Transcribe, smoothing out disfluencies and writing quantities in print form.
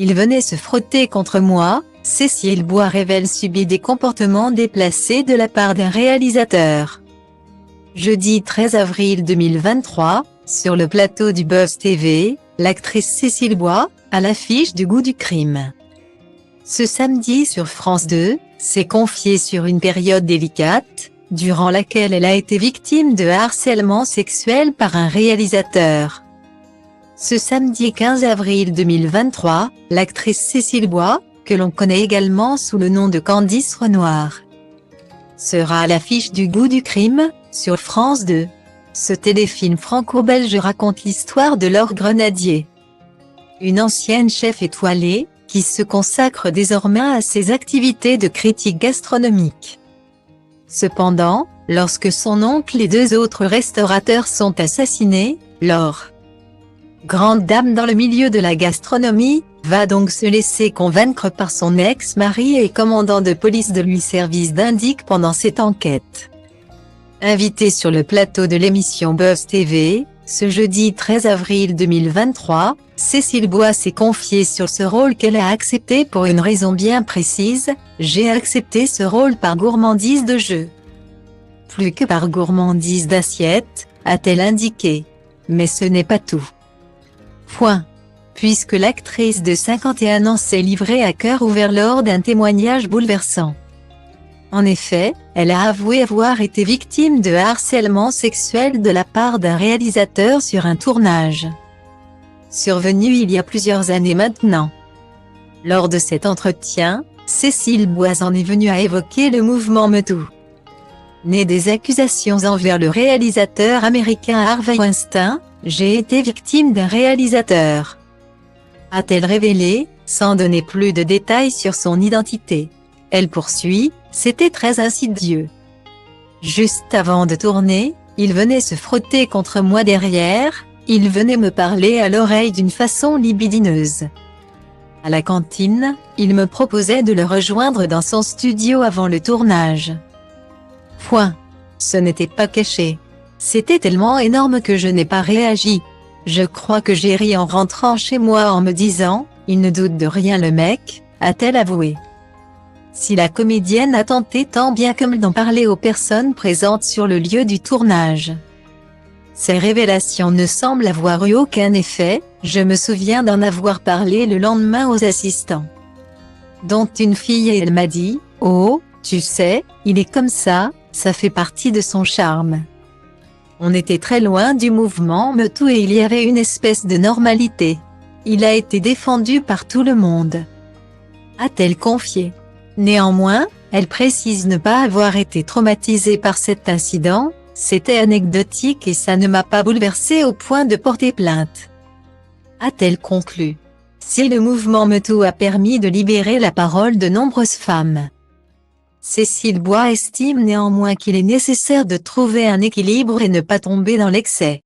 Il venait se frotter contre moi. Cécile Bois révèle subir des comportements déplacés de la part d'un réalisateur. Jeudi 13 avril 2023, sur le plateau du Buzz TV, l'actrice Cécile Bois, à l'affiche du Goût du crime. Ce samedi sur France 2, s'est confiée sur une période délicate, durant laquelle elle a été victime de harcèlement sexuel par un réalisateur. Ce samedi 15 avril 2023, l'actrice Cécile Bois, que l'on connaît également sous le nom de Candice Renoir, sera à l'affiche du Goût du crime, sur France 2. Ce téléfilm franco-belge raconte l'histoire de Laure Grenadier, une ancienne chef étoilée, qui se consacre désormais à ses activités de critique gastronomique. Cependant, lorsque son oncle et 2 autres restaurateurs sont assassinés, Laure, grande dame dans le milieu de la gastronomie, va donc se laisser convaincre par son ex-mari et commandant de police de lui servir d'indic pendant cette enquête. Invitée sur le plateau de l'émission Buzz TV, ce jeudi 13 avril 2023, Cécile Bois s'est confiée sur ce rôle qu'elle a accepté pour une raison bien précise: « J'ai accepté ce rôle par gourmandise de jeu. Plus que par gourmandise d'assiette », a-t-elle indiqué. Mais ce n'est pas tout. Puisque l'actrice de 51 ans s'est livrée à cœur ouvert lors d'un témoignage bouleversant. En effet, elle a avoué avoir été victime de harcèlement sexuel de la part d'un réalisateur sur un tournage survenu il y a plusieurs années maintenant. Lors de cet entretien, Cécile Bois en est venue à évoquer le mouvement MeToo, né des accusations envers le réalisateur américain Harvey Weinstein. « J'ai été victime d'un réalisateur », a-t-elle révélé, sans donner plus de détails sur son identité. Elle poursuit: « C'était très insidieux. Juste avant de tourner, il venait se frotter contre moi derrière, il venait me parler à l'oreille d'une façon libidineuse. À la cantine, il me proposait de le rejoindre dans son studio avant le tournage. Ce n'était pas caché. C'était tellement énorme que je n'ai pas réagi. Je crois que j'ai ri en rentrant chez moi en me disant, il ne doute de rien le mec », a-t-elle avoué. Si la comédienne a tenté tant bien que mal d'en parler aux personnes présentes sur le lieu du tournage, ces révélations ne semblent avoir eu aucun effet. Je me souviens d'en avoir parlé le lendemain aux assistants, dont une fille, et elle m'a dit: « Oh, tu sais, il est comme ça, ça fait partie de son charme. » On était très loin du mouvement MeToo et il y avait une espèce de normalité. Il a été défendu par tout le monde, a-t-elle confié. Néanmoins, elle précise ne pas avoir été traumatisée par cet incident. C'était anecdotique et ça ne m'a pas bouleversée au point de porter plainte, a-t-elle conclu. Si le mouvement MeToo a permis de libérer la parole de nombreuses femmes, Cécile Bois estime néanmoins qu'il est nécessaire de trouver un équilibre et ne pas tomber dans l'excès.